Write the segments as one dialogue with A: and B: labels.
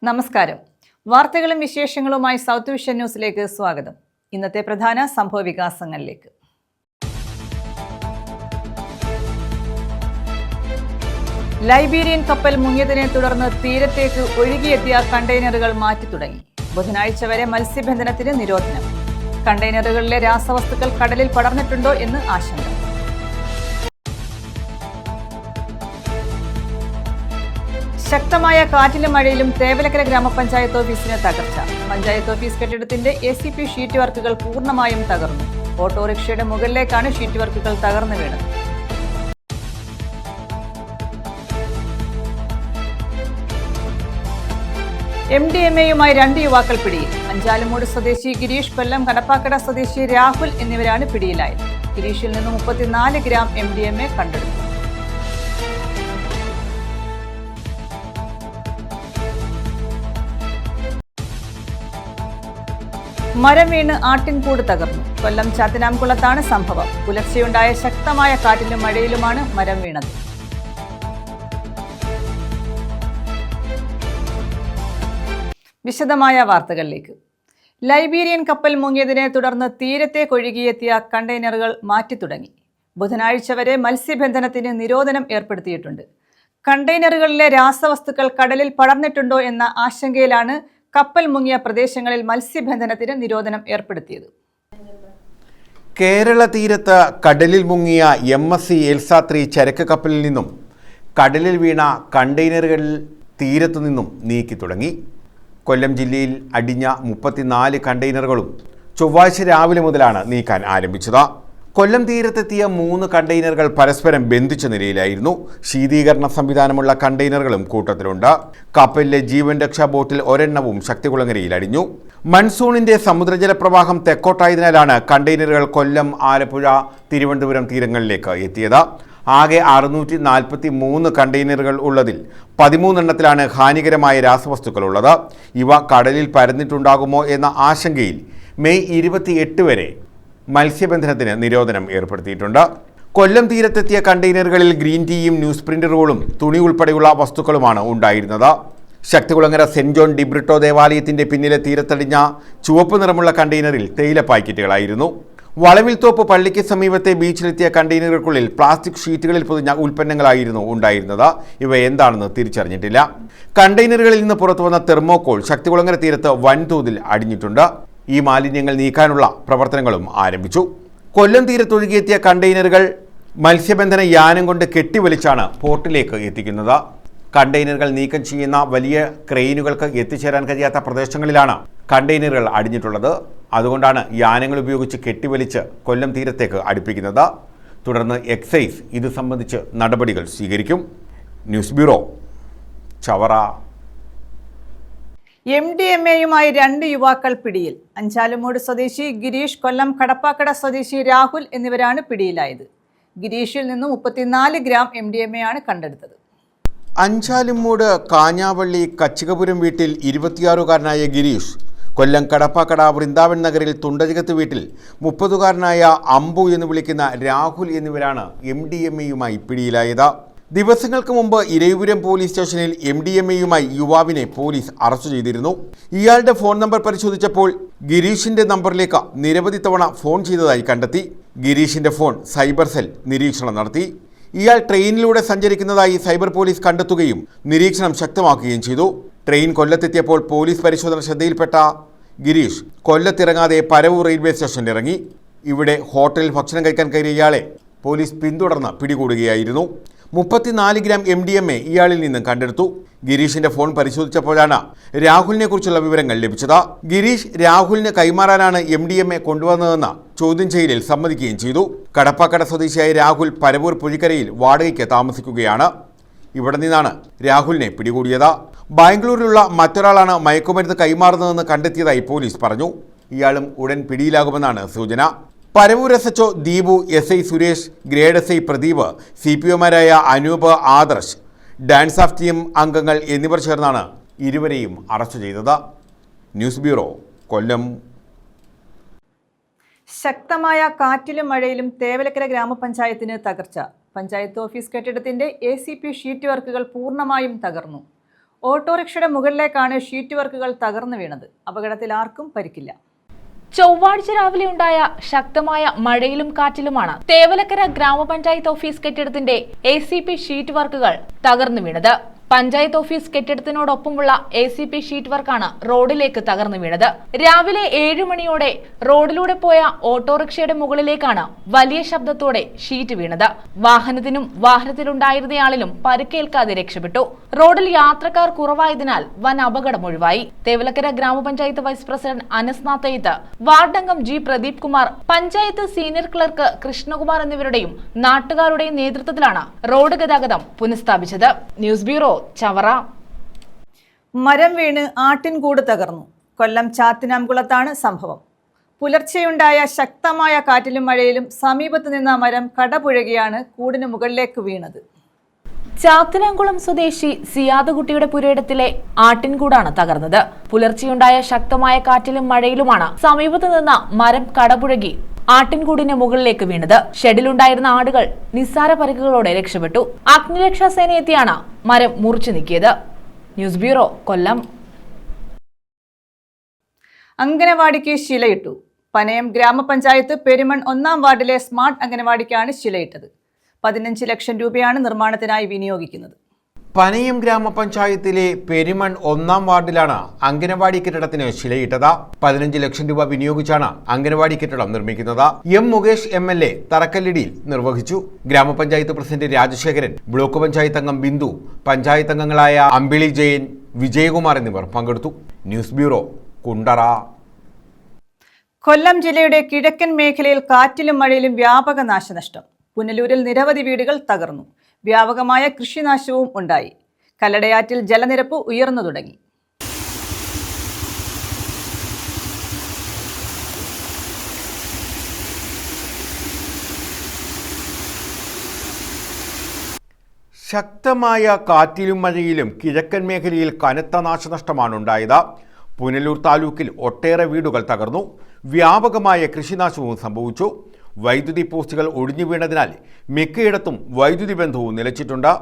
A: നമസ്കാരം. വാർത്തകളും വിശേഷങ്ങളുമായി സൗത്ത് വിഷൻ ന്യൂസിലേക്ക് സ്വാഗതം. ഇന്നത്തെ പ്രധാന സംഭവ വികാസങ്ങളിലേക്ക്. ലൈബീരിയൻ കപ്പൽ മുങ്ങിയതിനെ തുടർന്ന് തീരത്തേക്ക് ഒഴുകിയെത്തിയ കണ്ടെയ്നറുകൾ മാറ്റി തുടങ്ങി. ബുധനാഴ്ച വരെ മത്സ്യബന്ധനത്തിന് നിരോധനം. കണ്ടെയ്നറുകളിലെ രാസവസ്തുക്കൾ കടലിൽ പടർന്നിട്ടുണ്ടോ എന്ന് ആശങ്ക. ശക്തമായ കാറ്റിലും മഴയിലും തേവലക്കര ഗ്രാമപഞ്ചായത്ത് ഓഫീസിന് തകർച്ച. പഞ്ചായത്ത് ഓഫീസ് കെട്ടിടത്തിന്റെ ACP ഷീറ്റ് വർക്കുകൾ പൂർണ്ണമായും തകർന്നു. ഓട്ടോറിക്ഷയുടെ മുകളിലേക്കാണ് ഷീറ്റ് വർക്കുകൾ തകർന്നു വീണത്. MDMAയുമായി 2 യുവാക്കൾ പിടിയിൽ. അഞ്ചാലുമൂട് സ്വദേശി ഗിരീഷ്, കൊല്ലം കടപ്പാക്കട സ്വദേശി രാഹുൽ എന്നിവരാണ് പിടിയിലായത്. ഗിരീഷിൽ നിന്ന് 34 ഗ്രാം MDMA കണ്ടെടുത്തു. മരം വീണ് ആട്ടിൻകൂട് തകർന്നു. കൊല്ലം ചാത്തനാംകുളത്താണ് സംഭവം. പുലർച്ചെയുണ്ടായ ശക്തമായ കാറ്റിലും മഴയിലുമാണ് മരം വീണത്. വിശദമായ വാർത്തകളിലേക്ക്. ലൈബീരിയൻ കപ്പൽ മുങ്ങിയതിനെ തുടർന്ന് തീരത്തേക്കൊഴുകിയെത്തിയ കണ്ടെയ്നറുകൾ മാറ്റി തുടങ്ങി. ബുധനാഴ്ച വരെ മത്സ്യബന്ധനത്തിന് നിരോധനം ഏർപ്പെടുത്തിയിട്ടുണ്ട്. കണ്ടെയ്നറുകളിലെ രാസവസ്തുക്കൾ കടലിൽ പടർന്നിട്ടുണ്ടോ എന്ന ആശങ്കയിലാണ് കപ്പൽ മുങ്ങിയ പ്രദേശങ്ങളിൽ മത്സ്യബന്ധനത്തിന് നിരോധനം ഏർപ്പെടുത്തിയത്.
B: കേരള തീരത്ത് കടലിൽ മുങ്ങിയ MSC എൽസ3 ചരക്ക് കപ്പലിൽ നിന്നും കടലിൽ വീണ കണ്ടെയ്നറുകളിൽ തീരത്തു നിന്നും നീക്കി തുടങ്ങി. കൊല്ലം ജില്ലയിൽ അടിഞ്ഞ 34 കണ്ടെയ്നറുകളും ചൊവ്വാഴ്ച രാവിലെ മുതലാണ് നീക്കാൻ ആരംഭിച്ചത്. കൊല്ലം തീരത്തെത്തിയ 3 കണ്ടെയ്നറുകൾ പരസ്പരം ബന്ധിച്ച നിലയിലായിരുന്നു. ശീതീകരണ സംവിധാനമുള്ള കണ്ടെയ്നറുകളും കൂട്ടത്തിലുണ്ട്. കപ്പലിലെ ജീവൻ രക്ഷാ ബോട്ടിൽ ഒരെണ്ണവും ശക്തികുളങ്ങരയിൽ അടിഞ്ഞു. മൺസൂണിന്റെ സമുദ്രജല പ്രവാഹം തെക്കോട്ടായതിനാലാണ് കണ്ടെയ്നറുകൾ കൊല്ലം, ആലപ്പുഴ, തിരുവനന്തപുരം തീരങ്ങളിലേക്ക് എത്തിയത്. ആകെ 643 കണ്ടെയ്നറുകൾ ഉള്ളതിൽ 13 എണ്ണത്തിലാണ് ഹാനികരമായ രാസവസ്തുക്കൾ ഉള്ളത്. ഇവ കടലിൽ പരന്നിട്ടുണ്ടാകുമോ എന്ന ആശങ്കയിൽ മെയ് 28 വരെ മത്സ്യബന്ധനത്തിന് നിരോധനം ഏർപ്പെടുത്തിയിട്ടുണ്ട്. കൊല്ലം തീരത്തെത്തിയ കണ്ടെയ്നറുകളിൽ ഗ്രീൻ ടീയും ന്യൂസ് പ്രിന്ററുകളും തുണി ഉൾപ്പെടെയുള്ള വസ്തുക്കളുമാണ് ഉണ്ടായിരുന്നത്. ശക്തികുളങ്ങര സെന്റ് ജോൺ ഡിബ്രിട്ടോ ദേവാലയത്തിന്റെ പിന്നിലെ തീരത്തടിഞ്ഞ ചുവപ്പ് നിറമുള്ള കണ്ടെയ്നറിൽ തേയില പാക്കറ്റുകളായിരുന്നു. വളവിൽത്തോപ്പ് പള്ളിക്ക് സമീപത്തെ ബീച്ചിലെത്തിയ കണ്ടെയ്നറുകൾക്കുള്ളിൽ പ്ലാസ്റ്റിക് ഷീറ്റുകളിൽ പൊതിഞ്ഞ ഉൽപ്പന്നങ്ങളായിരുന്നു ഉണ്ടായിരുന്നത്. ഇവ എന്താണെന്ന് തിരിച്ചറിഞ്ഞിട്ടില്ല. കണ്ടെയ്നറുകളിൽ നിന്ന് പുറത്തുവന്ന തെർമോക്കോൾ ശക്തികുളങ്ങര തീരത്ത് വൻതോതിൽ അടിഞ്ഞിട്ടുണ്ട്. ഈ മാലിന്യങ്ങൾ നീക്കാനുള്ള പ്രവർത്തനങ്ങളും ആരംഭിച്ചു. കൊല്ലം തീരത്തൊഴുകിയെത്തിയ കണ്ടെയ്നറുകൾ മത്സ്യബന്ധന യാനം കൊണ്ട് കെട്ടിവലിച്ചാണ് പോർട്ടിലേക്ക് എത്തിക്കുന്നത്. കണ്ടെയ്നറുകൾ നീക്കം ചെയ്യുന്ന വലിയ ക്രെയിനുകൾക്ക് എത്തിച്ചേരാൻ കഴിയാത്ത പ്രദേശങ്ങളിലാണ് കണ്ടെയ്നറുകൾ അടിഞ്ഞിട്ടുള്ളത്. അതുകൊണ്ടാണ് യാനങ്ങൾ ഉപയോഗിച്ച് കെട്ടിവലിച്ച് കൊല്ലം തീരത്തേക്ക് അടുപ്പിക്കുന്നത്. തുടർന്ന് എക്സൈസ് ഇത് സംബന്ധിച്ച് നടപടികൾ സ്വീകരിക്കും. News bureau, Chavara.
A: MDMAയുമായി 2 യുവാക്കൾ പിടിയിൽ. അഞ്ചാലുമൂട് സ്വദേശി ഗിരീഷ്, കൊല്ലം കടപ്പാക്കട സ്വദേശി രാഹുൽ എന്നിവരാണ് പിടിയിലായത്. ഗിരീഷിൽ നിന്ന് 34 ഗ്രാം MDMA ആണ് കണ്ടെടുത്തത്.
B: അഞ്ചാലുമൂട് കാഞ്ഞാവള്ളി കച്ചികപുരം വീട്ടിൽ 26-കാരനായ ഗിരീഷ്, കൊല്ലം കടപ്പാക്കട വൃന്ദാവൻ നഗറിൽ തുണ്ടജകത്ത് വീട്ടിൽ 30-കാരനായ അമ്പു എന്ന് വിളിക്കുന്ന രാഹുൽ എന്നിവരാണ് MDMAയുമായി പിടിയിലായത്. ദിവസങ്ങൾക്ക് മുമ്പ് ഇരവിപുരം പോലീസ് സ്റ്റേഷനിൽ MDMAയുമായി യുവാവിനെ പോലീസ് അറസ്റ്റ് ചെയ്തിരുന്നു. ഇയാളുടെ ഫോൺ നമ്പർ പരിശോധിച്ചപ്പോൾ ഗിരീഷിന്റെ നമ്പറിലേക്ക് നിരവധി തവണ ഫോൺ ചെയ്തതായി കണ്ടെത്തി. ഗിരീഷിന്റെ ഫോൺ സൈബർ സെൽ നിരീക്ഷണം നടത്തി. ഇയാൾ ട്രെയിനിലൂടെ സഞ്ചരിക്കുന്നതായി സൈബർ പോലീസ് കണ്ടെത്തുകയും നിരീക്ഷണം ശക്തമാക്കുകയും ചെയ്തു. ട്രെയിൻ കൊല്ലത്തെത്തിയപ്പോൾ പോലീസ് പരിശോധന ശ്രദ്ധയിൽപ്പെട്ട ഗിരീഷ് കൊല്ലത്തിറങ്ങാതെ പരവൂർ റെയിൽവേ സ്റ്റേഷനിൽ ഇറങ്ങി. ഇവിടെ ഹോട്ടലിൽ ഭക്ഷണം കഴിക്കാൻ കയറിയ ഇയാളെ പോലീസ് പിന്തുടർന്ന് പിടികൂടുകയായിരുന്നു. 34 ഗ്രാം MDMA ഇയാളിൽ നിന്നും കണ്ടെടുത്തു. ഗിരീഷിന്റെ ഫോൺ പരിശോധിച്ചപ്പോഴാണ് രാഹുലിനെ കുറിച്ചുള്ള വിവരങ്ങൾ ലഭിച്ചത്. ഗിരീഷ് രാഹുലിന് കൈമാറാനാണ് MDMA കൊണ്ടുവന്നതെന്ന് ചോദ്യം ചെയ്യലിൽ സമ്മതിക്കുകയും ചെയ്തു. കടപ്പാക്കട സ്വദേശിയായ രാഹുൽ പരവൂർ പുഴിക്കരയിൽ വാടകയ്ക്ക് താമസിക്കുകയാണ്. ഇവിടെ നിന്നാണ് രാഹുലിനെ പിടികൂടിയത്. ബാംഗ്ലൂരിലുള്ള മറ്റൊരാളാണ് മയക്കുമരുന്ന് കൈമാറുന്നതെന്ന് കണ്ടെത്തിയതായി പോലീസ് പറഞ്ഞു. ഇയാളും ഉടൻ പിടിയിലാകുമെന്നാണ് സൂചന. Paravur SHO Deepu, SI Suresh, grade SI Pradeep, CPOമാരായ Anoop, Adarsh, DANSAF team അംഗങ്ങൾ എന്നിവർ ചേർന്നാണ് ഇരുവരെയും അറസ്റ്റ് ചെയ്തത്. News bureau, Kollam.
A: ശക്തമായ കാറ്റിലും മഴയിലും തേവലക്കര ഗ്രാമപഞ്ചായത്തിന് തകർച്ച. പഞ്ചായത്ത് ഓഫീസ് കെട്ടിടത്തിന്റെ ACP ഷീറ്റ് വർക്കുകൾ പൂർണ്ണമായും തകർന്നു. ഓട്ടോറിക്ഷയുടെ മുകളിലേക്കാണ് ഷീറ്റ് വർക്കുകൾ തകർന്നു വീണത്. അപകടത്തിൽ ആർക്കും പരിക്കില്ല.
C: ചൊവ്വാഴ്ച രാവിലെ ഉണ്ടായ ശക്തമായ മഴയിലും കാറ്റിലുമാണ് തേവലക്കര ഗ്രാമപഞ്ചായത്ത് ഓഫീസ് കെട്ടിടത്തിന്റെ ACP ഷീറ്റ് വർക്കുകൾ തകർന്നു വീണത്. പഞ്ചായത്ത് ഓഫീസ് കെട്ടിടത്തിനോടൊപ്പമുള്ള ACP ഷീറ്റ് വർക്കാണ് റോഡിലേക്ക് തകർന്നു വീണത്. രാവിലെ 7 മണിയോടെ റോഡിലൂടെ പോയ ഓട്ടോറിക്ഷയുടെ മുകളിലേക്കാണ് വലിയ ശബ്ദത്തോടെ ഷീറ്റ് വീണത്. വാഹനത്തിനും വാഹനത്തിലുണ്ടായിരുന്നയാളിലും പരിക്കേൽക്കാതെ രക്ഷപ്പെട്ടു. റോഡിൽ യാത്രക്കാർ കുറവായതിനാൽ വൻ അപകടം ഒഴിവായി. Thevalakkara grama panchayat vice president Anas Nathayyath, ward അംഗം G Pradeep Kumar, panchayat senior clerk Krishnakumar എന്നിവരുടെയും നാട്ടുകാരുടെയും നേതൃത്വത്തിലാണ് റോഡ് ഗതാഗതം പുനഃസ്ഥാപിച്ചത്. News bureau, Chavara.
A: മരം വീണ് ആട്ടിൻകൂട് തകർന്നു. കൊല്ലം ചാത്തിനാംകുളത്താണ് സംഭവം. പുലർച്ചെയുണ്ടായ ശക്തമായ കാറ്റിലും മഴയിലും സമീപത്ത് നിന്ന മരം കടപുഴകിയാണ് കൂടിന് മുകളിലേക്ക് വീണത്.
C: ചാത്തിനാംകുളം സ്വദേശി സിയാദ് കുട്ടിയുടെ പുരയിടത്തിലെ ആട്ടിൻകൂടാണ് തകർന്നത്. പുലർച്ചെയുണ്ടായ ശക്തമായ കാറ്റിലും മഴയിലുമാണ് സമീപത്ത് നിന്ന മരം കടപുഴകി ആട്ടിൻകൂടിന് മുകളിലേക്ക് വീണത്. ഷെഡിലുണ്ടായിരുന്ന ആടുകൾ നിസ്സാര പരിക്കുകളോടെ രക്ഷപ്പെട്ടു. അഗ്നിരക്ഷാസേന എത്തിയാണ് മരം മുറിച്ചു നീക്കിയത്. ന്യൂസ് ബ്യൂറോ, കൊല്ലം.
A: അംഗനവാടിക്ക് ശിലയിട്ടു. പനയം ഗ്രാമപഞ്ചായത്ത് പെരുമൺ 1-ാം വാർഡിലെ സ്മാർട്ട് അംഗനവാടിക്കാണ് ശിലയിട്ടത്. 15 ലക്ഷം രൂപയാണ് നിർമ്മാണത്തിനായി വിനിയോഗിക്കുന്നത്.
B: പനയം ഗ്രാമപഞ്ചായത്തിലെ പെരുമൺ 1-ാം വാർഡിലാണ് അംഗനവാടി കെട്ടിടത്തിന് ശിലയിട്ടത്. 15 ലക്ഷം രൂപ വിനിയോഗിച്ചാണ് അംഗനവാടി കെട്ടിടം നിർമ്മിക്കുന്നത്. M മുകേഷ് MLA തറക്കല്ലിടിയിൽ നിർവഹിച്ചു. ഗ്രാമപഞ്ചായത്ത് പ്രസിഡന്റ് രാജശേഖരൻ, ബ്ലോക്ക് പഞ്ചായത്ത് അംഗം ബിന്ദു, പഞ്ചായത്ത് അംഗങ്ങളായ അമ്പിളി ജയൻ, വിജയകുമാർ എന്നിവർ പങ്കെടുത്തു. News bureau, Kundara.
A: കൊല്ലം ജില്ലയുടെ കിഴക്കൻ മേഖലയിൽ കാറ്റിലും മഴയിലും വ്യാപക നാശനഷ്ടം. പുനലൂരിൽ നിരവധി വീടുകൾ തകർന്നു. വ്യാപകമായ കൃഷിനാശവും ഉണ്ടായി. കല്ലടയാറ്റിൽ ജലനിരപ്പ് ഉയർന്നു തുടങ്ങി.
B: ശക്തമായ കാറ്റിലും മഴയിലും കിഴക്കൻ മേഖലയിൽ കനത്ത നാശനഷ്ടമാണ് ഉണ്ടായത്. പുനലൂർ താലൂക്കിൽ ഒട്ടേറെ വീടുകൾ തകർന്നു. വ്യാപകമായ കൃഷിനാശവും സംഭവിച്ചു. വൈദ്യുതി പോസ്റ്റുകൾ ഒടിഞ്ഞു വീണതിനാൽ മിക്കയിടത്തും വൈദ്യുതി ബന്ധവും നിലച്ചിട്ടുണ്ട്.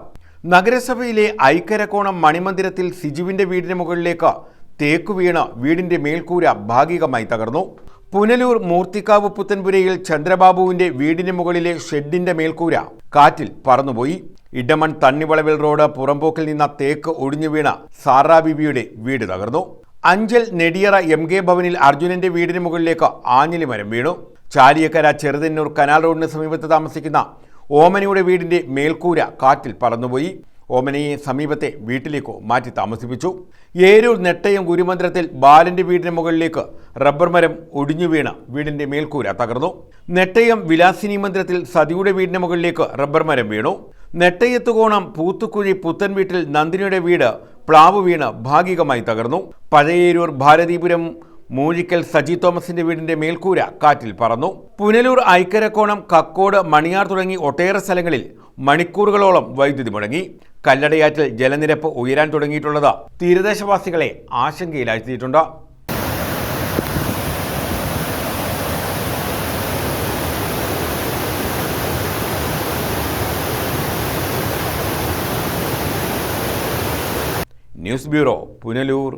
B: നഗരസഭയിലെ ഐക്കരക്കോണം മണിമന്ദിരത്തിൽ സിജുവിന്റെ വീടിന് മുകളിലേക്ക് തേക്ക് വീണ് വീടിന്റെ മേൽക്കൂര ഭാഗികമായി തകർന്നു. പുനലൂർ മൂർത്തിക്കാവ് പുത്തൻപുരയിൽ ചന്ദ്രബാബുവിന്റെ വീടിന് മുകളിലെ ഷെഡിന്റെ മേൽക്കൂര കാറ്റിൽ പറന്നുപോയി. ഇടമൺ തണ്ണിവളവിൽ റോഡ് പുറമ്പോക്കിൽ നിന്ന തേക്ക് ഒടിഞ്ഞു വീണ സാറാ ബിബിയുടെ വീട് തകർന്നു. അഞ്ചൽ നെടിയറ MK ഭവനിൽ അർജുനന്റെ വീടിന് മുകളിലേക്ക് ആഞ്ഞിലി മരം വീണു. ചാലിയക്കര ചെറുതന്നൂർ കനാൽ റോഡിന് സമീപത്ത് താമസിക്കുന്ന ഓമനയുടെ വീടിന്റെ മേൽക്കൂര കാറ്റിൽ പറന്നുപോയി. ഓമനയെ സമീപത്തെ വീട്ടിലേക്ക് മാറ്റി താമസിപ്പിച്ചു. ഏരൂർ നെട്ടയം ഗുരുമന്ദിരത്തിൽ ബാലന്റെ വീടിന് മുകളിലേക്ക് റബ്ബർ മരം ഒടിഞ്ഞു വീണ വീടിന്റെ മേൽക്കൂര തകർന്നു. നെട്ടയം വിലാസിനി മന്ദിരത്തിൽ സതിയുടെ വീടിന് മുകളിലേക്ക് റബ്ബർ മരം വീണു. നെട്ടയത്തുകോണം പൂത്തുക്കുഴി പുത്തൻ വീട്ടിൽ നന്ദിനിയുടെ വീട് പ്ലാവ് വീണ് ഭാഗികമായി തകർന്നു. പഴയേരൂർ ഭാരതീപുരം മൂഴിക്കൽ സജി തോമസിന്റെ വീടിന്റെ മേൽക്കൂര കാറ്റിൽ പറന്നു. പുനലൂർ ഐക്കരക്കോണം കക്കോട് മണിയാർ തുടങ്ങി ഒട്ടേറെ സ്ഥലങ്ങളിൽ മണിക്കൂറുകളോളം വൈദ്യുതി മുടങ്ങി. കല്ലടയാറ്റിൽ ജലനിരപ്പ് ഉയരാൻ തുടങ്ങിയിട്ടുള്ളത് തീരദേശവാസികളെ ആശങ്കയിലാഴ്ത്തിയിട്ടുണ്ട്. News bureau, Punalur.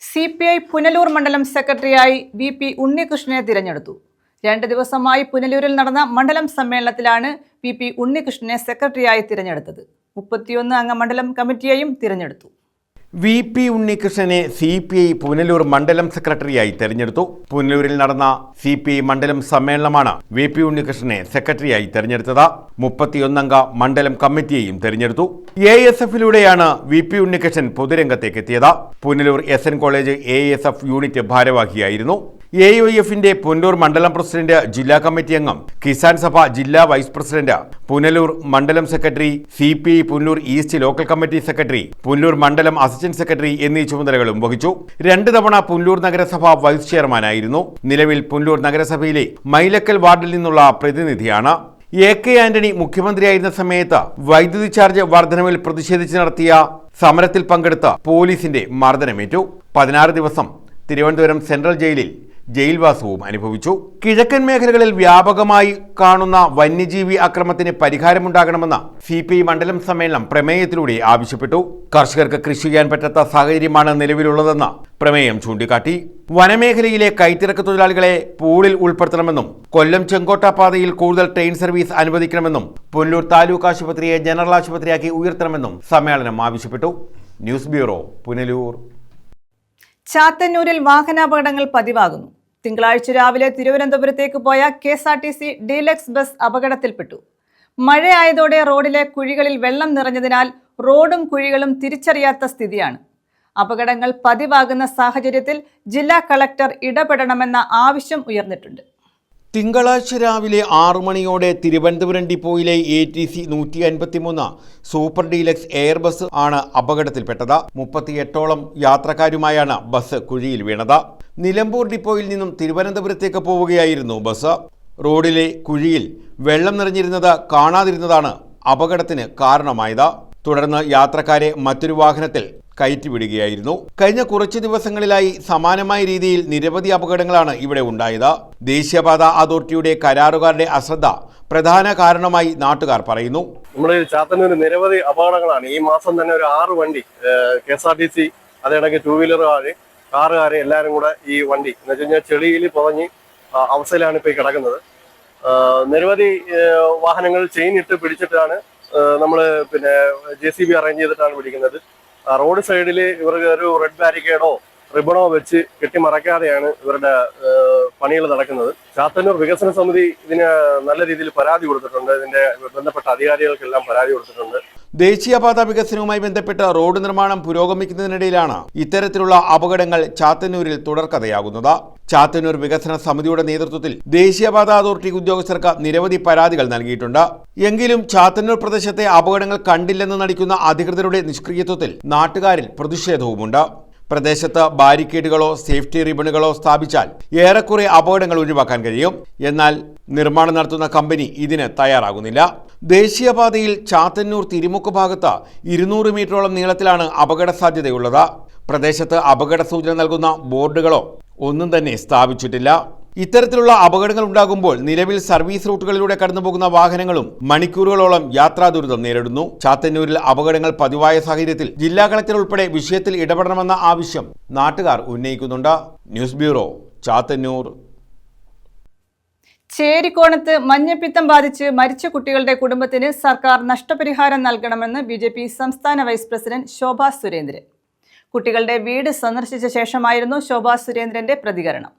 A: CPI Punalur മണ്ഡലം സെക്രട്ടറിയായി VP ഉണ്ണികൃഷ്ണനെ തിരഞ്ഞെടുത്തു. 2 ദിവസമായി പുനലൂരിൽ നടന്ന മണ്ഡലം സമ്മേളനത്തിലാണ് VP ഉണ്ണികൃഷ്ണനെ സെക്രട്ടറിയായി തിരഞ്ഞെടുത്തത്. 31 അംഗ മണ്ഡലം കമ്മിറ്റിയെയും തിരഞ്ഞെടുത്തു.
B: VP ഉണ്ണികൃഷ്ണനെ CPI പുനലൂർ മണ്ഡലം സെക്രട്ടറിയായി തെരഞ്ഞെടുത്തു. പുനലൂരിൽ നടന്ന CPI മണ്ഡലം സമ്മേളനമാണ് VP ഉണ്ണികൃഷ്ണനെ സെക്രട്ടറിയായി തെരഞ്ഞെടുത്തത്. 31 അംഗ മണ്ഡലം കമ്മിറ്റിയെയും തെരഞ്ഞെടുത്തു. ASFിലൂടെയാണ് VP ഉണ്ണികൃഷ്ണൻ പൊതുരംഗത്തേക്ക് എത്തിയത്. Punalur SN college ASF unit ഭാരവാഹിയായിരുന്നു. AUF-ന്റെ പുനലൂർ മണ്ഡലം പ്രസിഡന്റ്, ജില്ലാ കമ്മിറ്റി അംഗം, കിസാൻ സഭ ജില്ലാ വൈസ് പ്രസിഡന്റ്, പുനലൂർ മണ്ഡലം secretary, CPI Punalur east local committee secretary, Punalur മണ്ഡലം അസിസ്റ്റന്റ് സെക്രട്ടറി എന്നീ ചുമതലകളും വഹിച്ചു. 2 തവണ പുനലൂർ നഗരസഭ വൈസ് ചെയർമാനായിരുന്നു. നിലവിൽ പുനലൂർ നഗരസഭയിലെ മൈലക്കൽ വാർഡിൽ നിന്നുള്ള പ്രതിനിധിയാണ്. AK ആന്റണി മുഖ്യമന്ത്രിയായിരുന്ന സമയത്ത് വൈദ്യുതി ചാർജ് വർധനവിൽ പ്രതിഷേധിച്ച് നടത്തിയ സമരത്തിൽ പങ്കെടുത്ത് പോലീസിന്റെ മർദ്ദനമേറ്റു. 16 ദിവസം തിരുവനന്തപുരം സെൻട്രൽ ജയിലിൽ ജയിൽവാസവും അനുഭവിച്ചു. കിഴക്കൻ മേഖലകളിൽ വ്യാപകമായി കാണുന്ന വന്യജീവി അക്രമത്തിന് പരിഹാരമുണ്ടാകണമെന്ന് CPI മണ്ഡലം സമ്മേളനം പ്രമേയത്തിലൂടെ ആവശ്യപ്പെട്ടു. കർഷകർക്ക് കൃഷി ചെയ്യാൻ പറ്റാത്ത സാഹചര്യമാണ് നിലവിലുള്ളതെന്ന് പ്രമേയം ചൂണ്ടിക്കാട്ടി. വനമേഖലയിലെ കൈത്തിറക്ക് തൊഴിലാളികളെ പൂളിൽ ഉൾപ്പെടുത്തണമെന്നും കൊല്ലം ചെങ്കോട്ട പാതയിൽ കൂടുതൽ ട്രെയിൻ സർവീസ് അനുവദിക്കണമെന്നും പുനലൂർ താലൂക്ക് ആശുപത്രിയെ ജനറൽ ആശുപത്രിയാക്കി ഉയർത്തണമെന്നും സമ്മേളനം ആവശ്യപ്പെട്ടു. News bureau, Punalur.
A: ചാത്തന്നൂരിൽ വാഹനാപകടങ്ങൾ പതിവാകുന്നു. തിങ്കളാഴ്ച രാവിലെ തിരുവനന്തപുരത്തേക്ക് പോയ KSRTC ഡീലക്സ് ബസ് അപകടത്തിൽപ്പെട്ടു. മഴയായതോടെ റോഡിലെ കുഴികളിൽ വെള്ളം നിറഞ്ഞതിനാൽ റോഡും കുഴികളും തിരിച്ചറിയാത്ത സ്ഥിതിയാണ്. അപകടങ്ങൾ പതിവാകുന്ന സാഹചര്യത്തിൽ ജില്ലാ കളക്ടർ ഇടപെടണമെന്ന ആവശ്യം ഉയർന്നിട്ടുണ്ട്.
B: തിങ്കളാഴ്ച രാവിലെ 6 മണിയോടെ തിരുവനന്തപുരം ഡിപ്പോയിലെ ATC 153 super deluxe air bus ആണ് അപകടത്തിൽപ്പെട്ടത്. 38ഓളം യാത്രക്കാരുമായാണ് ബസ് കുഴിയിൽ വീണത്. നിലമ്പൂർ ഡിപ്പോയിൽ നിന്നും തിരുവനന്തപുരത്തേക്ക് പോവുകയായിരുന്നു ബസ്. റോഡിലെ കുഴിയിൽ വെള്ളം നിറഞ്ഞിരുന്നത് കാണാതിരുന്നതാണ് അപകടത്തിന് കാരണമായത്. തുടർന്ന് യാത്രക്കാരെ മറ്റൊരു വാഹനത്തിൽ കയറ്റിവിടുകയായിരുന്നു. കഴിഞ്ഞ കുറച്ച് ദിവസങ്ങളിലായി സമാനമായ രീതിയിൽ നിരവധി അപകടങ്ങളാണ് ഇവിടെ ഉണ്ടായത്. ദേശീയപാത അതോറിറ്റിയുടെ കരാറുകാരുടെ അശ്രദ്ധ പ്രധാന കാരണമായി നാട്ടുകാർ പറയുന്നു.
D: നമ്മുടെ ചാത്തന്നൂർ നിരവധി അപകടങ്ങളാണ്. ഈ മാസം തന്നെ ഒരു 6 വണ്ടി KSRTC, അതിനിടയ്ക്ക് 2 വീലറുകാര്, കാറുകാര് എല്ലാവരും കൂടെ ഈ വണ്ടി എന്ന് വെച്ച് കഴിഞ്ഞാൽ ചെളിയിൽ പുതഞ്ഞ് അവസ്ഥയിലാണ് ഇപ്പോൾ കിടക്കുന്നത്. നിരവധി വാഹനങ്ങൾ ചെയിൻ ഇട്ട് പിടിച്ചിട്ടാണ് നമ്മൾ JCB അറേഞ്ച് ചെയ്തിട്ടാണ് പിടിക്കുന്നത്. റോഡ് സൈഡിൽ ഇവർക്ക് ഒരു റെഡ് ബാരിക്കേഡോ റിബണോ വെച്ച് കെട്ടിമറക്കാതെയാണ് ഇവരുടെ പണികൾ നടക്കുന്നത്. ചാത്തന്നൂർ വികസന സമിതി ഇതിന് നല്ല രീതിയിൽ പരാതി കൊടുത്തിട്ടുണ്ട്. ഇതിന്റെ ബന്ധപ്പെട്ട അധികാരികൾക്കെല്ലാം പരാതി കൊടുത്തിട്ടുണ്ട്.
B: ദേശീയപാത വികസനവുമായി ബന്ധപ്പെട്ട് റോഡ് നിർമ്മാണം പുരോഗമിക്കുന്നതിനിടയിലാണ് ഇത്തരത്തിലുള്ള അപകടങ്ങൾ ചാത്തന്നൂരിൽ തുടർക്കഥയാകുന്നത്. ചാത്തന്നൂർ വികസന സമിതിയുടെ നേതൃത്വത്തിൽ ദേശീയപാത അതോറിറ്റി ഉദ്യോഗസ്ഥർക്ക് നിരവധി പരാതികൾ നൽകിയിട്ടുണ്ട്. എങ്കിലും ചാത്തന്നൂർ പ്രദേശത്തെ അപകടങ്ങൾ കണ്ടില്ലെന്ന് നടിക്കുന്ന അധികൃതരുടെ നിഷ്ക്രിയത്വത്തിൽ നാട്ടുകാരിൽ പ്രതിഷേധവുമുണ്ട്. പ്രദേശത്ത് ബാരിക്കേഡുകളോ സേഫ്റ്റി റിബണുകളോ സ്ഥാപിച്ചാൽ ഏറെക്കുറെ അപകടങ്ങൾ ഒഴിവാക്കാൻ കഴിയും. എന്നാൽ നിർമ്മാണം നടത്തുന്ന കമ്പനി ഇതിന് തയ്യാറാകുന്നില്ല. ദേശീയപാതയിൽ ചാത്തന്നൂർ തിരുമുക്ക് ഭാഗത്ത് 200 മീറ്ററോളം നീളത്തിലാണ് അപകട സാധ്യതയുള്ളത്. പ്രദേശത്ത് അപകട സൂചന നൽകുന്ന ബോർഡുകളോ ഒന്നും തന്നെ സ്ഥാപിച്ചിട്ടില്ല. ഇത്തരത്തിലുള്ള അപകടങ്ങൾ ഉണ്ടാകുമ്പോൾ നിലവിൽ സർവീസ് റൂട്ടുകളിലൂടെ കടന്നുപോകുന്ന വാഹനങ്ങളും മണിക്കൂറുകളോളം യാത്രാ ദുരിതം നേരിടുന്നു. ചാത്തന്നൂരിൽ അപകടങ്ങൾ പതിവായ സാഹചര്യത്തിൽ ജില്ലാ കളക്ടർ ഉൾപ്പെടെ വിഷയത്തിൽ ഇടപെടണമെന്ന ആവശ്യം നാട്ടുകാർ ഉന്നയിക്കുന്നുണ്ട്. News bureau, Chathannoor.
A: ചേരിക്കോണത്ത് മഞ്ഞപ്പിത്തം ബാധിച്ച് മരിച്ച കുട്ടികളുടെ കുടുംബത്തിന് സർക്കാർ നഷ്ടപരിഹാരം നൽകണമെന്ന് BJP സംസ്ഥാന വൈസ് പ്രസിഡന്റ് ശോഭാ സുരേന്ദ്രൻ. കുട്ടികളുടെ വീട് സന്ദർശിച്ച ശേഷമായിരുന്നു ശോഭാ സുരേന്ദ്രന്റെ പ്രതികരണം.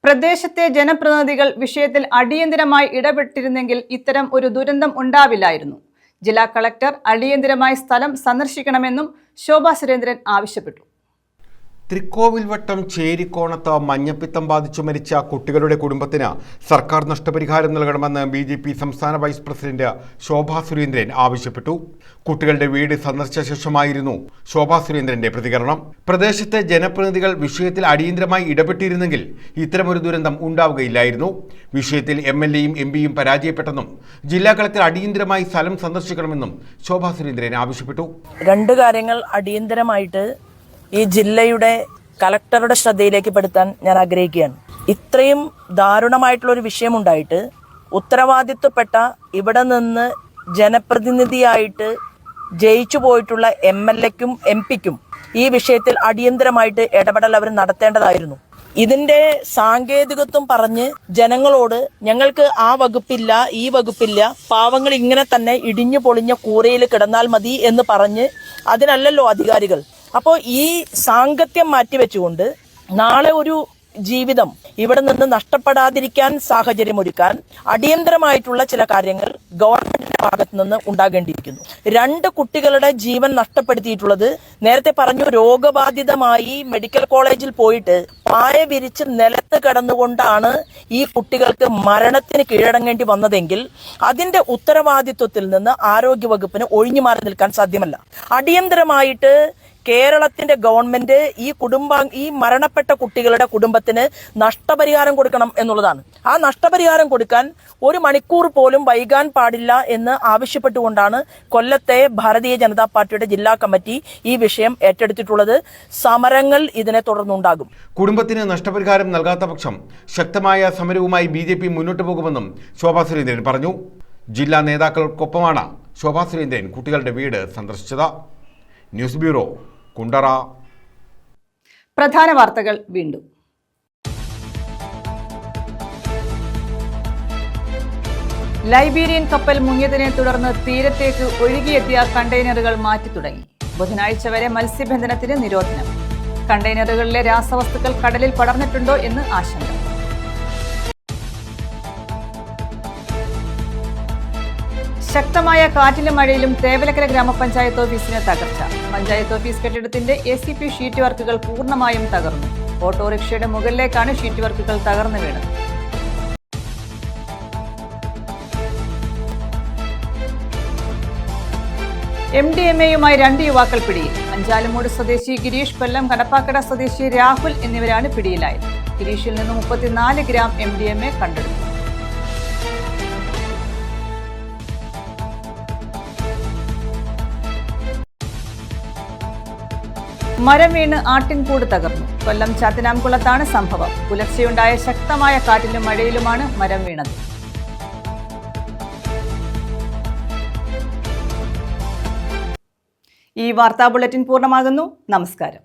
A: പ്രദേശത്തെ ജനപ്രതിനിധികൾ വിഷയത്തിൽ അടിയന്തരമായി ഇടപെട്ടിരുന്നെങ്കിൽ ഇത്തരം ഒരു ദുരന്തം ഉണ്ടാവില്ലായിരുന്നു. ജില്ലാ കളക്ടർ അടിയന്തരമായി സ്ഥലം സന്ദർശിക്കണമെന്നും ശോഭാ സുരേന്ദ്രൻ ആവശ്യപ്പെട്ടു.
B: തൃക്കോവിൽവട്ടം ചേരിക്കോണത്ത് മഞ്ഞപ്പിത്തം ബാധിച്ചു മരിച്ച കുട്ടികളുടെ കുടുംബത്തിന് സർക്കാർ നഷ്ടപരിഹാരം നൽകണമെന്ന് BJP സംസ്ഥാന വൈസ് പ്രസിഡന്റ് ശോഭാ സുരേന്ദ്രൻ ആവശ്യപ്പെട്ടു. കുട്ടികളുടെ വീട് സന്ദർശിച്ച ശേഷമായിരുന്നു ശോഭാ സുരേന്ദ്രന്റെ പ്രതികരണം. പ്രദേശത്തെ ജനപ്രതിനിധികൾ വിഷയത്തിൽ അടിയന്തരമായി ഇടപെട്ടിരുന്നെങ്കിൽ ഇത്തരമൊരു ദുരന്തം ഉണ്ടാവുകയില്ലായിരുന്നു. വിഷയത്തിൽ MLAയും MPയും പരാജയപ്പെട്ടെന്നും ജില്ലാ കളക്ടർ അടിയന്തരമായി സ്ഥലം സന്ദർശിക്കണമെന്നും ശോഭാ സുരേന്ദ്രൻ ആവശ്യപ്പെട്ടു.
E: 2 കാര്യങ്ങൾ അടിയന്തരമായിട്ട് ഈ ജില്ലയുടെ കളക്ടറുടെ ശ്രദ്ധയിലേക്ക് പെടുത്താൻ ഞാൻ ആഗ്രഹിക്കുകയാണ്. ഇത്രയും ദാരുണമായിട്ടുള്ള ഒരു വിഷയമുണ്ടായിട്ട് ഉത്തരവാദിത്വപ്പെട്ട ഇവിടെ നിന്ന് ജനപ്രതിനിധിയായിട്ട് ജയിച്ചു പോയിട്ടുള്ള MLAക്കും MPക്കും ഈ വിഷയത്തിൽ അടിയന്തരമായിട്ട് ഇടപെടൽ അവർ നടത്തേണ്ടതായിരുന്നു. ഇതിന്റെ സാങ്കേതികത്വം പറഞ്ഞ് ജനങ്ങളോട് ഞങ്ങൾക്ക് ആ വകുപ്പില്ല ഈ വകുപ്പില്ല, പാവങ്ങൾ ഇങ്ങനെ തന്നെ ഇടിഞ്ഞു പൊളിഞ്ഞ കൂരയിൽ കിടന്നാൽ മതി എന്ന് പറഞ്ഞ് അതിനല്ലല്ലോ അധികാരികൾ. അപ്പോൾ ഈ സാങ്കത്യം മാറ്റിവെച്ചുകൊണ്ട് നാളെ ഒരു ജീവിതം ഇവിടെ നിന്ന് നഷ്ടപ്പെടാതിരിക്കാൻ സാഹചര്യമൊരുക്കാൻ അടിയന്തരമായിട്ടുള്ള ചില കാര്യങ്ങൾ ഗവൺമെന്റിന്റെ ഭാഗത്ത് നിന്ന് ഉണ്ടാകേണ്ടിയിരിക്കുന്നു. 2 കുട്ടികളുടെ ജീവൻ നഷ്ടപ്പെടുത്തിയിട്ടുള്ളത് നേരത്തെ പറഞ്ഞു. രോഗബാധിതമായി മെഡിക്കൽ കോളേജിൽ പോയിട്ട് പായ വിരിച്ച് നിലത്ത് കിടന്നുകൊണ്ടാണ് ഈ കുട്ടികൾക്ക് മരണത്തിന് കീഴടങ്ങേണ്ടി വന്നതെങ്കിൽ അതിന്റെ ഉത്തരവാദിത്വത്തിൽ നിന്ന് ആരോഗ്യവകുപ്പിന് ഒഴിഞ്ഞു മാറി നിൽക്കാൻ സാധ്യമല്ല. അടിയന്തരമായിട്ട് കേരളത്തിന്റെ ഗവൺമെന്റ് ഈ മരണപ്പെട്ട കുട്ടികളുടെ കുടുംബത്തിന് നഷ്ടപരിഹാരം കൊടുക്കണം എന്നുള്ളതാണ്. ആ നഷ്ടപരിഹാരം കൊടുക്കാൻ 1 മണിക്കൂർ പോലും വൈകാൻ പാടില്ല എന്ന് എന്ന് ആവശ്യപ്പെട്ടുകൊണ്ടാണ് കൊല്ലത്തെ ഭാരതീയ ജനതാ പാർട്ടിയുടെ ജില്ലാ കമ്മിറ്റി ഈ വിഷയം ഏറ്റെടുത്തിട്ടുള്ളത്. സമരങ്ങൾ ഇതിനെ തുടർന്നുണ്ടാകും.
B: കുടുംബത്തിന് നഷ്ടപരിഹാരം നൽകാത്ത പക്ഷം ശക്തമായ സമരവുമായി BJP മുന്നോട്ട് പോകുമെന്നും ശോഭാ സുരേന്ദ്രൻ പറഞ്ഞു. ജില്ലാ നേതാക്കൾക്കൊപ്പമാണ് ശോഭാ സുരേന്ദ്രൻ കുട്ടികളുടെ വീട് സന്ദർശിച്ചത്. News bureau, Kundara.
A: പ്രധാന വാർത്തകൾ വീണ്ടും. ലൈബീരിയൻ കപ്പൽ മുങ്ങിയതിനെ തുടർന്ന് തീരത്തേക്ക് ഒഴുകിയെത്തിയ കണ്ടെയ്നറുകൾ മാറ്റി തുടങ്ങി. ബുധനാഴ്ച വരെ മത്സ്യബന്ധനത്തിന് നിരോധനം. കണ്ടെയ്നറുകളിലെ രാസവസ്തുക്കൾ കടലിൽ പടർന്നിട്ടുണ്ടോ എന്ന് ആശങ്ക. ശക്തമായ കാറ്റിലും മഴയിലും തേവലക്കര ഗ്രാമപഞ്ചായത്ത് ഓഫീസിന് തകർച്ച. പഞ്ചായത്ത് ഓഫീസ് കെട്ടിടത്തിന്റെ ACP ഷീറ്റ് വർക്കുകൾ പൂർണ്ണമായും തകർന്നു. ഓട്ടോറിക്ഷയുടെ മുകളിലേക്കാണ് ഷീറ്റ് വർക്കുകൾ തകർന്നു വീണത്. MDMAയുമായി 2 യുവാക്കൾ പിടിയിൽ. അഞ്ചാലുമൂട് സ്വദേശി ഗിരീഷ്, കൊല്ലം കടപ്പാക്കട സ്വദേശി രാഹുൽ എന്നിവരാണ് പിടിയിലായത്. ഗിരീഷിൽ നിന്ന് 34 ഗ്രാം MDMA കണ്ടെടുത്തു. മരം വീണ് ആട്ടിൻകൂട് തകർന്നു. കൊല്ലം ചാത്തനാംകുളത്താണ് സംഭവം. പുലർച്ചെയുണ്ടായ ശക്തമായ കാറ്റിലും മഴയിലുമാണ് മരം വീണത്. ഈ വാർത്താ ബുള്ളറ്റിൻ പൂർണ്ണമാകുന്നു. നമസ്കാരം.